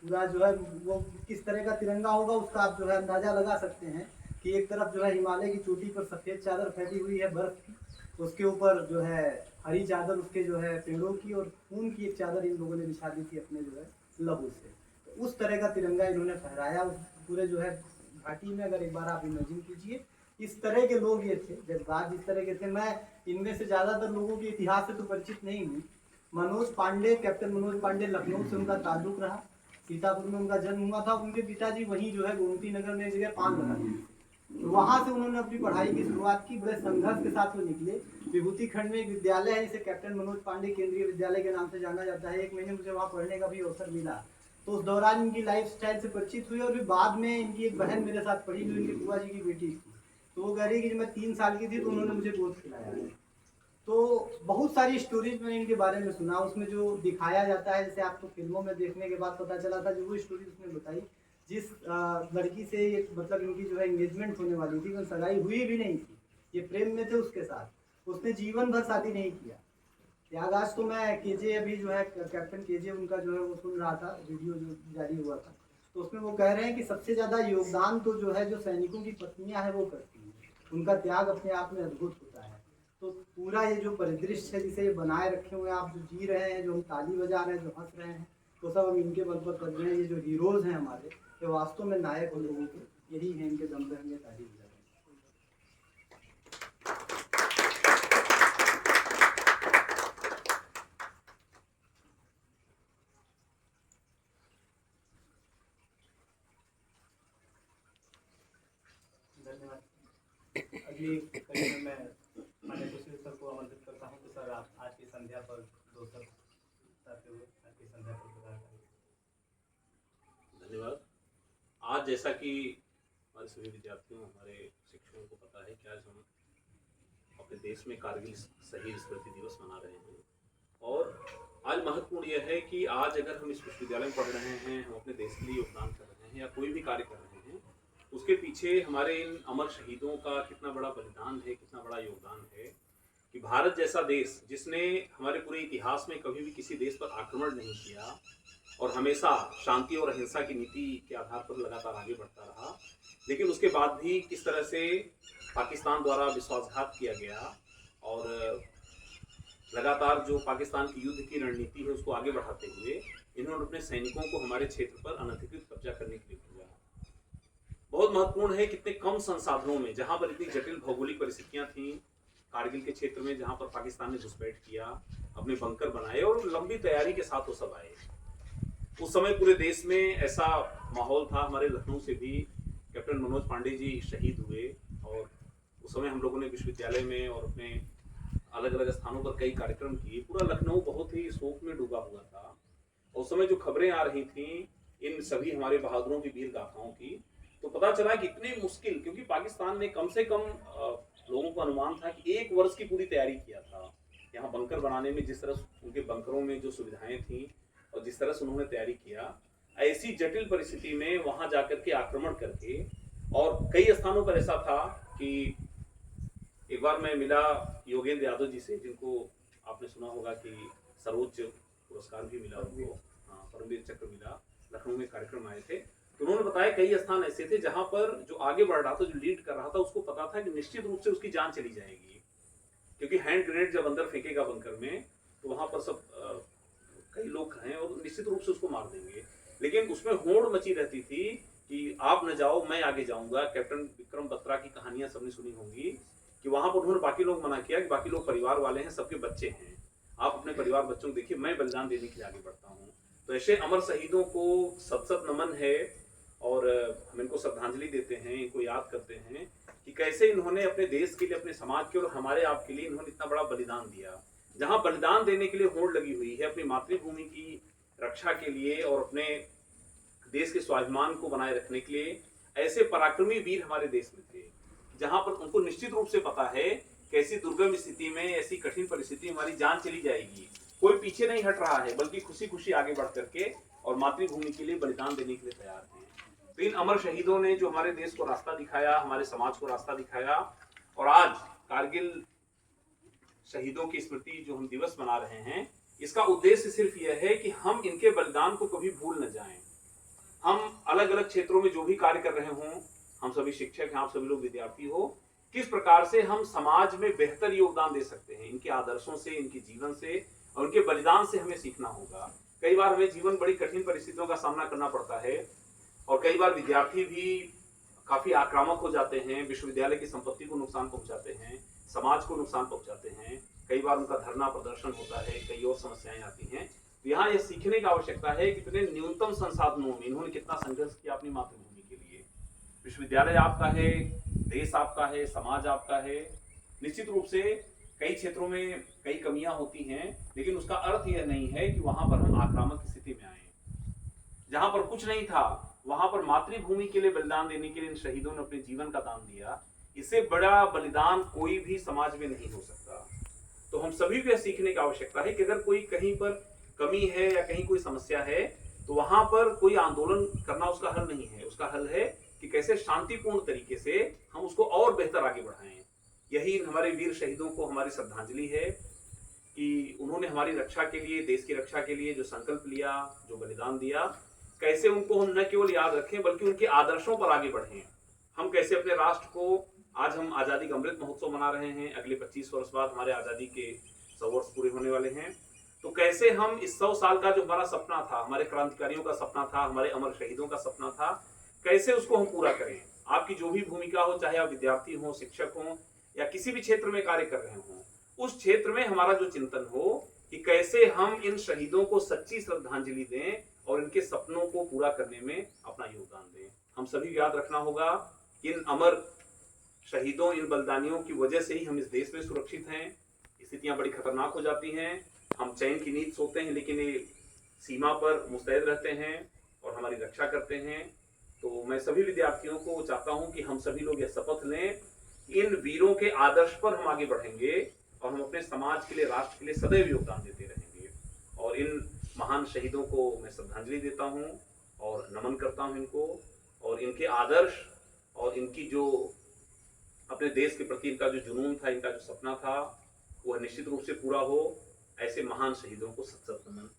पूरा जो है वो किस तरह का तिरंगा होगा उसका आप जो है अंदाजा लगा सकते हैं कि एक तरफ जो है हिमालय की चोटी पर सफ़ेद चादर फैली हुई है बर्फ की, उसके ऊपर जो है हरी चादर उसके जो है पेड़ों की, और खून की एक चादर इन लोगों ने बिछा दी थी अपने जो है लहू से। तो उस तरह का तिरंगा इन्होंने फहराया उस पूरे जो है घाटी में। अगर एक बार आप इमेजिन कीजिए, इस तरह के लोग ये थे, जज्बात इस तरह के थे। मैं इनमें से ज़्यादातर लोगों के इतिहास से तो परिचित नहीं हूँ। मनोज पांडे, कैप्टन मनोज पांडे, लखनऊ से उनका ताल्लुक रहा, सीतापुर में उनका जन्म हुआ था। उनके पिताजी वहीं जो है गोमती नगर में एक जगह पान लगाते थे, तो वहाँ से उन्होंने अपनी पढ़ाई की शुरुआत की। बड़े संघर्ष के साथ वो निकले। विभूति खंड में एक विद्यालय है, इसे कैप्टन मनोज पांडे केंद्रीय विद्यालय के नाम से जाना जाता है। 1 महीने मुझे वहाँ पढ़ने का भी अवसर मिला, तो उस दौरान इनकी लाइफ स्टाइल से परिचित हुई। और फिर बाद में इनकी एक बहन मेरे साथ पढ़ी जो इनके बुआ जी की बेटी थी, तो वो कह रही कि जब मैं 3 साल की थी तो उन्होंने मुझे गोद खिलाया है। तो बहुत सारी स्टोरीज मैंने इनके बारे में सुना, उसमें जो दिखाया जाता है, जैसे आपको फिल्मों में देखने के बाद पता चला था, जो वो स्टोरी उसने बताई जिस लड़की से ये मतलब इनकी जो है एंगेजमेंट होने वाली थी, वो सगाई हुई भी नहीं थी, ये प्रेम में थे उसके साथ, उसने जीवन भर शादी नहीं किया। त्यागराज तो मैं केजे अभी जो है कैप्टन केजे उनका जो है वो सुन रहा था, वीडियो जो जारी हुआ था, तो उसमें वो कह रहे हैं कि सबसे ज़्यादा योगदान तो जो है जो सैनिकों की पत्नियां हैं वो करती हैं, उनका त्याग अपने आप में अद्भुत होता है। तो पूरा ये जो परिदृश्य है जिसे ये बनाए रखे हुए हैं, आप जो जी रहे हैं, जो हम ताली बजा रहे हैं, जो हंस रहे हैं, तो सब हम इनके बल पर कर रहे हैं। ये जो हीरोज़ हैं हमारे, ये वास्तव में नायक हम लोगों के यही हैं, इनके दम पर हम ये ताली बजा रहे हैं। धन्यवाद। अगली कड़ी में मैं माननीय सुशील सर को आमंत्रित करता हूँ कि सर आप आज की संध्या पर 2 शब्द कहते हुए आज की संध्या पर प्रदान करें। धन्यवाद। आज जैसा कि हमारे सभी विद्यार्थियों, हमारे शिक्षकों को पता है कि आज हम अपने देश में कारगिल शहीद स्मृति दिवस मना रहे हैं। और आज महत्वपूर्ण यह है कि आज अगर हम इस विश्वविद्यालय में पढ़ रहे हैं, हम अपने देश के लिए योगदान कर रहे हैं या कोई भी कार्य कर रहे हैं, उसके पीछे हमारे इन अमर शहीदों का कितना बड़ा बलिदान है, कितना बड़ा योगदान है। कि भारत जैसा देश जिसने हमारे पूरे इतिहास में कभी भी किसी देश पर आक्रमण नहीं किया और हमेशा शांति और अहिंसा की नीति के आधार पर लगातार आगे बढ़ता रहा, लेकिन उसके बाद भी किस तरह से पाकिस्तान द्वारा विश्वासघात किया गया और लगातार जो पाकिस्तान की युद्ध की रणनीति है उसको आगे बढ़ाते हुए इन्होंने अपने सैनिकों को हमारे क्षेत्र पर अनधिकृत कब्जा करने के लिए भेजा। बहुत महत्वपूर्ण है कितने कम संसाधनों में, जहां पर इतनी जटिल भौगोलिक परिस्थितियां थी कारगिल के क्षेत्र में, जहां पर पाकिस्तान ने घुसपैठ किया, अपने बंकर बनाए और लंबी तैयारी के साथ वो सब आए। उस समय पूरे देश में ऐसा माहौल था। हमारे लखनऊ से भी कैप्टन मनोज पांडे जी शहीद हुए और उस समय हम लोगों ने विश्वविद्यालय में और अपने अलग अलग स्थानों पर कई कार्यक्रम किए। पूरा लखनऊ बहुत ही शोक में डूबा हुआ था। उस समय जो खबरें आ रही थी इन सभी हमारे बहादुरों की वीर गाथाओं की, तो पता चला कि इतनी मुश्किल, क्योंकि पाकिस्तान ने कम से कम लोगों को अनुमान था कि 1 वर्ष की पूरी तैयारी किया था यहाँ बंकर बनाने में। जिस तरह उनके बंकरों में जो सुविधाएं थी और जिस तरह से उन्होंने तैयारी किया, ऐसी जटिल परिस्थिति में वहां जाकर के आक्रमण करके, और कई स्थानों पर ऐसा था कि एक बार मैं मिला योगेंद्र यादव जी से, जिनको आपने सुना होगा कि सर्वोच्च पुरस्कार भी मिला उनको, परमवीर चक्र मिला। लखनऊ में कार्यक्रम आए थे तो उन्होंने बताया कई स्थान ऐसे थे जहां पर जो आगे बढ़ रहा था, जो लीड कर रहा था, उसको पता था कि निश्चित रूप से उसकी जान चली जाएगी, क्योंकि हैंड ग्रेनेड जब अंदर फेंकेगा बंकर में तो वहां पर सब कई लोग हैं और निश्चित रूप से उसको मार देंगे। लेकिन उसमें होड़ मची रहती थी कि आप न जाओ, मैं आगे जाऊंगा। कैप्टन विक्रम बत्रा की कहानियां सबने सुनी होंगी कि वहां पर उन्होंने बाकी लोग मना किया कि बाकी लोग परिवार वाले हैं, सबके बच्चे हैं, आप अपने परिवार बच्चों को देखिए, मैं बलिदान देने के लिए आगे बढ़ता हूँ। तो ऐसे अमर शहीदों को सत सत नमन है और हम इनको श्रद्धांजलि देते हैं, इनको याद करते हैं कि कैसे इन्होंने अपने देश के लिए, अपने समाज के और हमारे आप के लिए इन्होंने इतना बड़ा बलिदान दिया। जहां बलिदान देने के लिए होड़ लगी हुई है अपनी मातृभूमि की रक्षा के लिए और अपने देश के स्वाभिमान को बनाए रखने के लिए, ऐसे पराक्रमी वीर हमारे देश में थे जहां पर उनको निश्चित रूप से पता है कि ऐसी दुर्गम स्थिति में, ऐसी कठिन परिस्थिति में हमारी जान चली जाएगी, कोई पीछे नहीं हट रहा है, बल्कि खुशी खुशी आगे बढ़ करके और मातृभूमि के लिए बलिदान देने के लिए तैयार हैं। तो इन अमर शहीदों ने जो हमारे देश को रास्ता दिखाया, हमारे समाज को रास्ता दिखाया, और आज कारगिल शहीदों की स्मृति जो हम दिवस मना रहे हैं, इसका उद्देश्य सिर्फ यह है कि हम इनके बलिदान को कभी भूल न जाएं। हम अलग अलग क्षेत्रों में जो भी कार्य कर रहे हों, हम सभी शिक्षक हैं, आप सभी लोग विद्यार्थी हो, किस प्रकार से हम समाज में बेहतर योगदान दे सकते हैं, इनके आदर्शों से, इनके जीवन से और उनके बलिदान से हमें सीखना होगा। कई बार हमें जीवन बड़ी कठिन परिस्थितियों का सामना करना पड़ता है और कई बार विद्यार्थी भी काफी आक्रामक हो जाते हैं, विश्वविद्यालय की संपत्ति को नुकसान पहुंचाते हैं, समाज को नुकसान पहुंचाते हैं, कई बार उनका धरना प्रदर्शन होता है, कई और समस्याएं आती हैं। तो यहाँ यह सीखने की आवश्यकता है कि इतने न्यूनतम संसाधनों में इन्होंने कितना संघर्ष किया अपनी मातृभूमि के लिए। विश्वविद्यालय आपका है, देश आपका है, समाज आपका है। निश्चित रूप से कई क्षेत्रों में कई कमियां होती हैं, लेकिन उसका अर्थ यह नहीं है कि वहां पर हम आक्रामक स्थिति में आए। जहां पर कुछ नहीं था वहां पर मातृभूमि के लिए बलिदान देने के लिए इन शहीदों ने अपने जीवन का दान दिया। इससे बड़ा बलिदान कोई भी समाज में नहीं हो सकता। तो हम सभी को यह सीखने की आवश्यकता है कि अगर कोई कहीं पर कमी है या कहीं कोई समस्या है तो वहां पर कोई आंदोलन करना उसका हल नहीं है। उसका हल है कि कैसे शांतिपूर्ण तरीके से हम उसको और बेहतर आगे बढ़ाएं। यही हमारे वीर शहीदों को हमारी श्रद्धांजलि है कि उन्होंने हमारी रक्षा के लिए, देश की रक्षा के लिए जो संकल्प लिया, जो बलिदान दिया, कैसे उनको हम न केवल याद रखें बल्कि उनके आदर्शों पर आगे बढ़ें। हम कैसे अपने राष्ट्र को, आज हम आज़ादी का अमृत महोत्सव मना रहे हैं, अगले 25 वर्ष बाद हमारे आज़ादी के 100 वर्ष पूरे होने वाले हैं, तो कैसे हम इस 100 साल का जो हमारा सपना था, हमारे क्रांतिकारियों का सपना था, हमारे अमर शहीदों का सपना था, कैसे उसको हम पूरा करें। आपकी जो भी भूमिका हो, चाहे आप विद्यार्थी हो, शिक्षक हो या किसी भी क्षेत्र में कार्य कर रहे हो, उस क्षेत्र में हमारा जो चिंतन हो कि कैसे हम इन शहीदों को सच्ची श्रद्धांजलि दें और इनके सपनों को पूरा करने में अपना योगदान दें। हम सभी याद रखना होगा कि इन अमर शहीदों, इन बलिदानियों की वजह से ही हम इस देश में सुरक्षित हैं। स्थितियां बड़ी खतरनाक हो जाती हैं, हम चैन की नींद सोते हैं, लेकिन ये सीमा पर मुस्तैद रहते हैं और हमारी रक्षा करते हैं। तो मैं सभी विद्यार्थियों को चाहता हूं कि हम सभी लोग यह शपथ लें, इन वीरों के आदर्श पर हम आगे बढ़ेंगे और हम अपने समाज के लिए, राष्ट्र के लिए सदैव योगदान देते रहेंगे। और इन महान शहीदों को मैं श्रद्धांजलि देता हूं और नमन करता हूं इनको, और इनके आदर्श और इनकी जो अपने देश के प्रति इनका जो जुनून था, इनका जो सपना था, वह निश्चित रूप से पूरा हो। ऐसे महान शहीदों को सत सत नमन।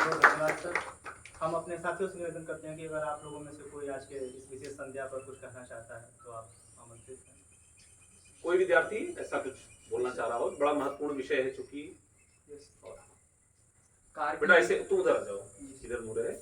धन्यवाद सर। हम अपने साथियों से निवेदन करते हैं कि अगर आप लोगों में से कोई आज के इस विशेष संध्या पर कुछ कहना चाहता है तो आप आमंत्रित हैं। कोई विद्यार्थी ऐसा कुछ बोलना चाह रहा हो, बड़ा महत्वपूर्ण विषय है चूंकि। बेटा ऐसे तुम उधर आ जाओ, इधर मुड़े है।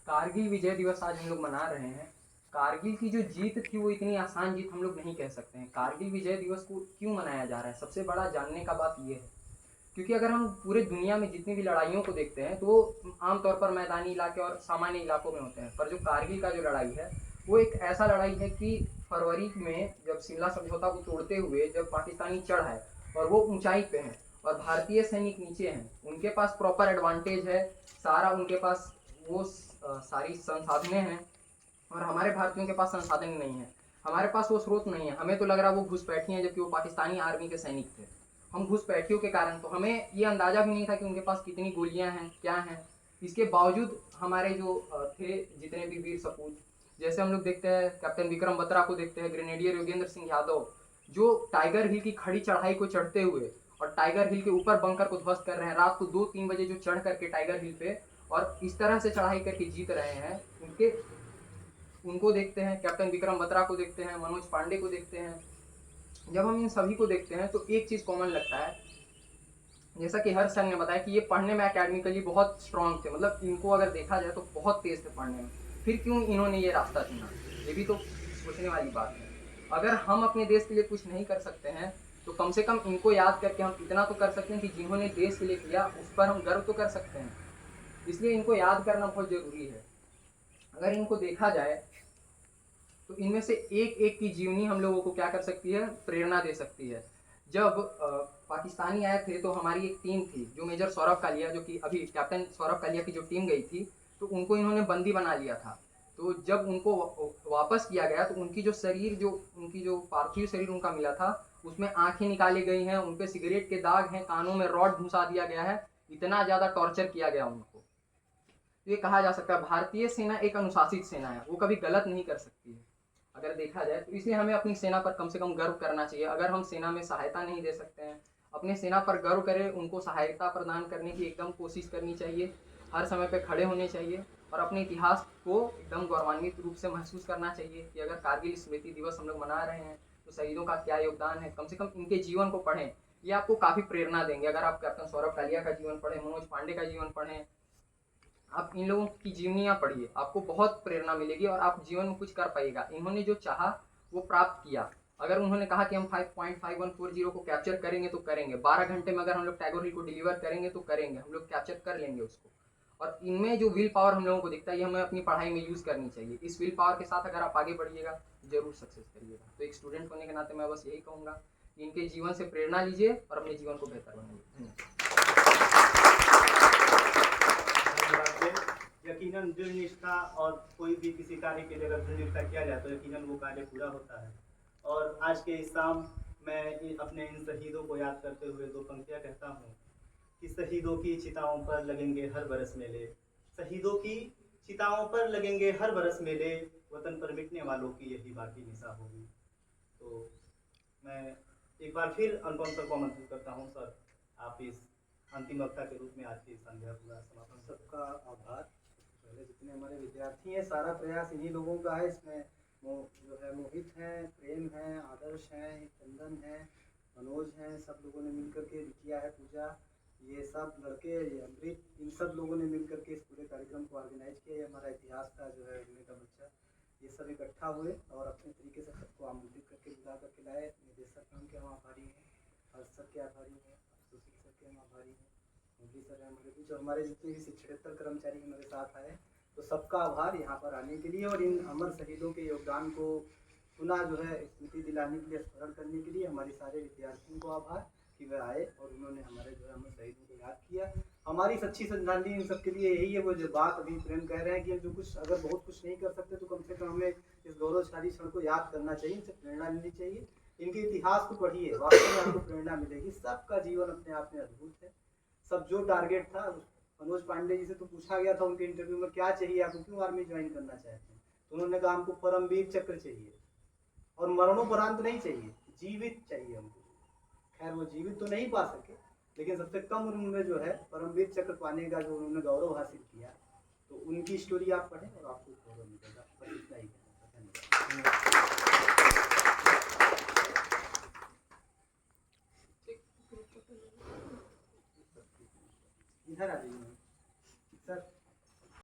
कारगिल विजय दिवस आज हम लोग मना रहे हैं। कारगिल की जो जीत थी वो इतनी आसान जीत हम लोग नहीं कह सकते हैं। कारगिल विजय दिवस को क्यों मनाया जा रहा है, सबसे बड़ा जानने का बात ये है क्योंकि अगर हम पूरे दुनिया में जितनी भी लड़ाइयों को देखते हैं तो वो आमतौर पर मैदानी इलाके और सामान्य इलाकों में होते हैं, पर जो कारगिल का जो लड़ाई है वो एक ऐसा लड़ाई है कि फरवरी में जब शिमला समझौता को तोड़ते हुए जब पाकिस्तानी चढ़ है और वो ऊंचाई पे हैं और भारतीय सैनिक नीचे हैं, उनके पास प्रॉपर एडवांटेज है, सारा उनके पास वो सारी संसाधनें हैं और हमारे भारतीयों के पास संसाधन नहीं है, हमारे पास वो स्रोत नहीं है। हमें तो लग रहा है वो घुसपैठी हैं जबकि वो पाकिस्तानी आर्मी के सैनिक थे। हम घुसपैठियों के कारण, तो हमें ये अंदाज़ा भी नहीं था कि उनके पास कितनी गोलियां हैं, क्या हैं। इसके बावजूद हमारे जो थे जितने भी वीर सपूत, जैसे हम लोग देखते हैं कैप्टन विक्रम बत्रा को देखते हैं, ग्रेनेडियर योगेंद्र सिंह यादव जो टाइगर हिल की खड़ी चढ़ाई को चढ़ते हुए और टाइगर हिल के ऊपर बंकर को ध्वस्त कर रहे हैं, रात को 2-3 बजे जो चढ़ करके टाइगर हिल पे और इस तरह से चढ़ाई करके जीत रहे हैं, उनको देखते हैं, कैप्टन विक्रम बत्रा को देखते हैं, मनोज पांडे को देखते हैं। जब हम इन सभी को देखते हैं तो एक चीज़ कॉमन लगता है, जैसा कि हर्ष सर ने बताया कि ये पढ़ने में एकेडमिकली बहुत स्ट्रांग थे, मतलब इनको अगर देखा जाए तो बहुत तेज थे पढ़ने में, फिर क्यों इन्होंने ये रास्ता चुना, ये भी तो सोचने वाली बात है। अगर हम अपने देश के लिए कुछ नहीं कर सकते हैं तो कम से कम इनको याद करके हम इतना तो कर सकते हैं कि जिन्होंने देश के लिए किया उस पर हम गर्व तो कर सकते हैं, इसलिए इनको याद करना बहुत ज़रूरी है। अगर इनको देखा जाए तो इनमें से एक एक की जीवनी हम लोगों को क्या कर सकती है, प्रेरणा दे सकती है। जब पाकिस्तानी आए थे तो हमारी एक टीम थी जो मेजर सौरभ कालिया, जो कि अभी कैप्टन सौरभ कालिया की जो टीम गई थी, तो उनको इन्होंने बंदी बना लिया था। तो जब उनको वापस किया गया तो उनकी जो शरीर, जो उनकी जो पार्थिव शरीर उनका मिला था, उसमें आंखें निकाली गई हैं, उन पे सिगरेट के दाग हैं, कानों में रॉड घुसा दिया गया है, इतना ज़्यादा टॉर्चर किया गया उनको। तो ये कहा जा सकता है भारतीय सेना एक अनुशासित सेना है, वो कभी गलत नहीं कर सकती है अगर देखा जाए तो। इसलिए हमें अपनी सेना पर कम से कम गर्व करना चाहिए। अगर हम सेना में सहायता नहीं दे सकते हैं, अपने सेना पर गर्व करें, उनको सहायता प्रदान करने की एकदम कोशिश करनी चाहिए, हर समय पे खड़े होने चाहिए और अपने इतिहास को एकदम गौरवान्वित रूप से महसूस करना चाहिए कि अगर कारगिल स्मृति दिवस हम लोग मना रहे हैं तो शहीदों का क्या योगदान है। कम से कम इनके जीवन को पढ़ें, ये आपको काफ़ी प्रेरणा देंगे। अगर आप कैप्टन सौरभ कालिया का जीवन पढ़ें, मनोज पांडे का जीवन पढ़ें, आप इन लोगों की जीवनियाँ पढ़िए, आपको बहुत प्रेरणा मिलेगी और आप जीवन में कुछ कर पाइएगा। इन्होंने जो चाहा वो प्राप्त किया। अगर उन्होंने कहा कि हम 5.5140 को कैप्चर करेंगे तो करेंगे, 12 घंटे में अगर हम लोग टैगोर हिल को डिलीवर करेंगे तो करेंगे, हम लोग कैप्चर कर लेंगे उसको। और इनमें जो विल पावर हम लोगों को दिखता है, ये हमें अपनी पढ़ाई में यूज़ करनी चाहिए। इस विल पावर के साथ अगर आप आगे बढ़िएगा जरूर सक्सेस करिएगा। तो एक स्टूडेंट होने के नाते मैं बस यही कहूँगा कि इनके जीवन से प्रेरणा लीजिए और अपने जीवन को बेहतर बनाइए। यकीनन दृढ़ निष्ठा और कोई भी किसी कार्य के लिए अगर दृढ़ निष्ठा किया जाए तो यकीनन वो कार्य पूरा होता है। और आज के इस शाम मैं अपने इन शहीदों को याद करते हुए दो पंक्तियाँ कहता हूँ कि शहीदों की चिताओं पर लगेंगे हर बरस मेले, शहीदों की चिताओं पर लगेंगे हर बरस मेले, वतन पर मिटने वालों की यही बाकी निशा होगी। तो मैं एक बार फिर अनुपम सर को आमंत्रित करता हूँ। सर, आप इस अंतिम वक्ता के रूप में आज की संध्या पूरा समापन। सबका आभार। पहले जितने हमारे विद्यार्थी हैं, सारा प्रयास इन्हीं लोगों का है। इसमें जो है मोहित हैं, प्रेम हैं, आदर्श हैं, चंदन हैं, मनोज हैं, सब लोगों ने मिलकर के किया है पूजा। ये सब लड़के, ये अमृत, इन सब लोगों ने मिलकर के इस पूरे कार्यक्रम को ऑर्गेनाइज किया। ये हमारा इतिहास का जो है उनका बच्चा, ये सब इकट्ठा हुए और अपने तरीके से सबको आमंत्रित करके बुला करके लाए। निदेशक हम के हम आभारी हैं, हर्ष सर के आभारी हैं, सुशील सर के हम आभारी हैं, मोदी सर है हमारे बीच, और हमारे जितने भी 76 कर्मचारी हमारे साथ आए, तो सबका आभार यहाँ पर आने के लिए और इन अमर शहीदों के योगदान को पुनः जो है स्मृति दिलाने के लिए, स्मरण करने के लिए हमारे सारे विद्यार्थियों को आभार कि वह आए और उन्होंने हमारे जो है अमर शहीदों को याद किया। हमारी सच्ची श्रद्धांजलि इन सब के लिए यही है, वो जो बात अभी प्रेम कह रहे हैं कि जो कुछ अगर बहुत कुछ नहीं कर सकते तो कम से कम हमें इस गौरवशाली क्षण को याद करना चाहिए, इनसे प्रेरणा लेनी चाहिए। इनके इतिहास को पढ़िए, वास्तव में आपको प्रेरणा मिलेगी। सबका जीवन अपने आप में अद्भुत है। सब जो टारगेट था, मनोज पांडे जी से तो पूछा गया था उनके इंटरव्यू में क्या चाहिए आपको, क्यों आर्मी ज्वाइन करना चाहते हैं, तो उन्होंने कहा हमको परमवीर चक्र चाहिए और मरणोपरांत नहीं चाहिए, जीवित चाहिए हमको। खैर वो जीवित तो नहीं पा सके, लेकिन सबसे कम उम्र में जो है परमवीर चक्र पाने का जो उन्होंने गौरव हासिल किया, तो उनकी स्टोरी आप पढ़ें और आपको गौरव मिलेगा।